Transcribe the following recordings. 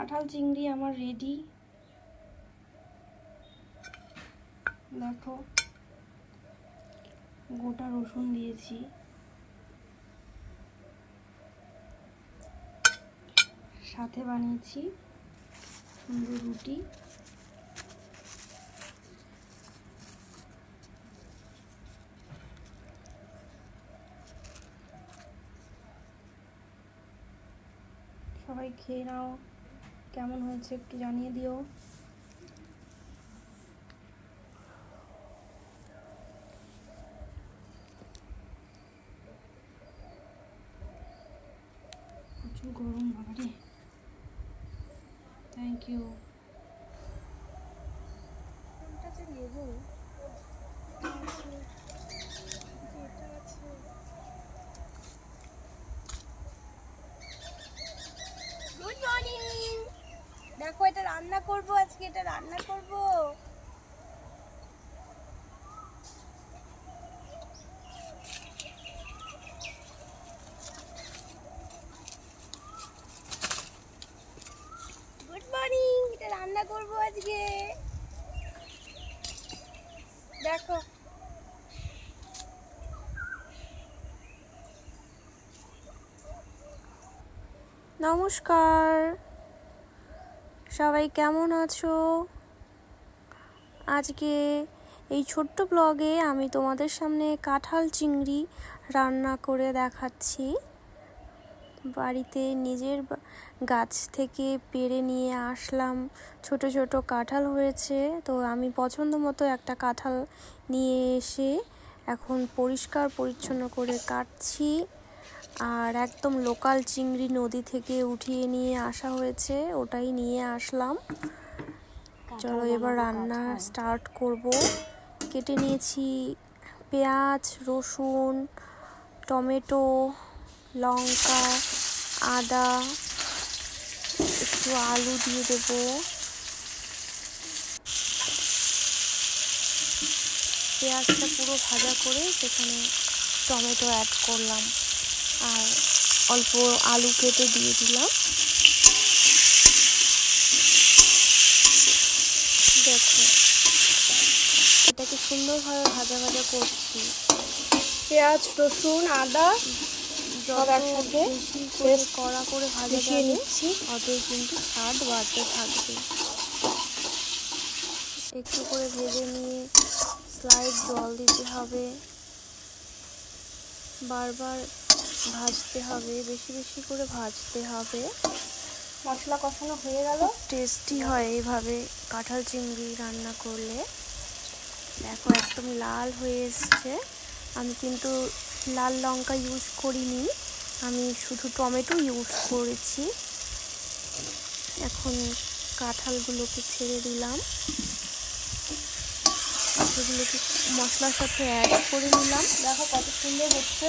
কাঁঠাল চিংড়ি আমার রেডি। দেখো গোটা রসুন দিয়েছি, সাথে বানিয়েছি সুন্দর রুটি। সবাই খেয়ে নাও, কেমন হয়েছে একটু জানিয়ে দিও। প্রচুর গরম বাবারে। Thank you. কোনটাতে নেব? Good morning. দেখো এটা রান্না করব আজকে, এটা রান্না করব। গুড মর্নিং, এটা রান্না করব আজকে। দেখো নমস্কার, সবাই কেমন আছো? আজকে এই ছোট্ট ব্লগে আমি তোমাদের সামনে কাঁঠাল চিংড়ি রান্না করে দেখাচ্ছি। বাড়িতে নিজের গাছ থেকে পেড়ে নিয়ে আসলাম, ছোট ছোট কাঁঠাল হয়েছে, তো আমি পছন্দ মতো একটা কাঁঠাল নিয়ে এসে এখন পরিষ্কার পরিচ্ছন্ন করে কাটছি। আর একদম লোকাল চিংড়ি নদী থেকে উঠিয়ে নিয়ে আসা হয়েছে, ওটাই নিয়ে আসলাম। চলো এবার রান্না স্টার্ট করব। কেটে নিয়েছি পেঁয়াজ, রসুন, টমেটো, লঙ্কা, আদা, একটু আলু দিয়ে দেব। পেঁয়াজটা পুরো ভাজা করে সেখানে টমেটো অ্যাড করলাম আর অল্প আলু কেটে দিয়ে দিলাম। দেখো এটাকে সুন্দরভাবে ভাজা ভাজা করছি। পেঁয়াজ, রসুন, আদা সব একসাথে বেশি করে কড়া করে ভাজা যাবে অতই কিন্তু স্বাদ বাড়তে থাকবে। একটু করে ভেজে নিয়ে স্লাইড জল দিতে হবে, বারবার ভাজতে হবে, বেশি বেশি করে ভাজতে হবে। মশলা কষানো হয়ে গেল। টেস্টি হয় এইভাবে কাঁঠাল চিংড়ি রান্না করলে। দেখো একদম লাল হয়ে এসছে। আমি কিন্তু লাল লঙ্কা ইউজ করিনি, আমি শুধু টমেটো ইউজ করেছি। এখন কাঁঠালগুলোকে ছেড়ে দিলাম, সেগুলোকে মশলার সাথে অ্যাড করে নিলাম। দেখো কত সুন্দর হচ্ছে।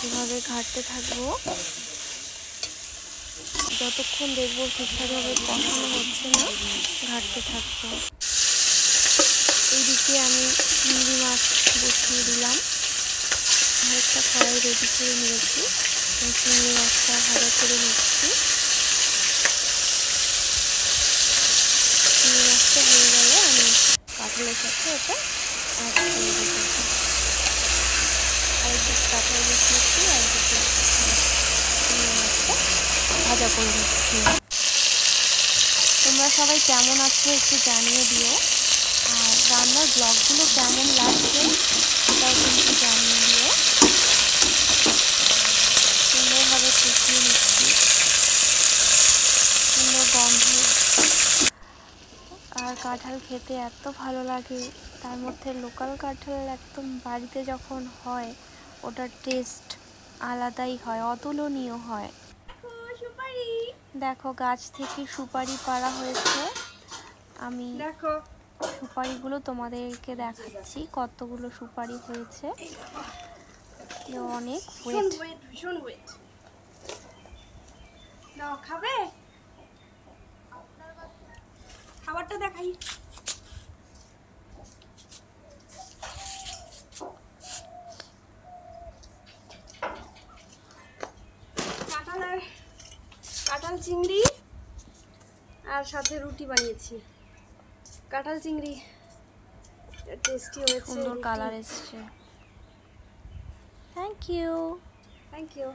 এভাবে ঘাঁটতে থাকবো যতক্ষণ দেখবো ঠিকঠাকভাবে কষানো হচ্ছে না, ঘাঁটতে থাকবো। এইদিকে আমি চিংড়ি মাছ বসিয়ে দিলাম, আরেকটা কড়াই রেডি করে নিয়েছি, চিংড়ি মাছটা ভাজা করে নিচ্ছি। চিংড়ি মাছটা হয়ে গেলে আমি কাঁঠালের সাথে এটা অ্যাড করে দিতে, আরেকদিকে কাঁঠাল বসিয়েছি, আরেকদিকে চিংড়ি মাছটা ভাজা করে নিচ্ছি। তোমরা সবাই কেমন আছো একটু জানিয়ে দিও, আর রান্নার ব্লগগুলো কেমন লাগছে সেটাও কিন্তু জানিয়ে দিও। সুন্দরভাবে কষিয়ে নিচ্ছি, সুন্দর গন্ধ। আর কাঁঠাল খেতে এত ভালো লাগে, তার মধ্যে লোকাল কাঁঠাল একদম বাড়িতে যখন হয় ওটার টেস্ট আলাদাই হয়, অতুলনীয় হয়। দেখো গাছ থেকে সুপারি পাড়া হয়েছে, আমি দেখো সুপারিগুলো তোমাদেরকে দেখাচ্ছি কতগুলো সুপারি হয়েছে। অনেক ওয়েট, ভীষণ ওয়েট। দাও খাবে, খাবারটা দেখাই। কাঁঠাল চিংড়ি আর সাথে রুটি বানিয়েছি। কাঁঠাল চিংড়ি টেস্টি হয়েছে, সুন্দর কালার এসছে। Thank you. Thank you.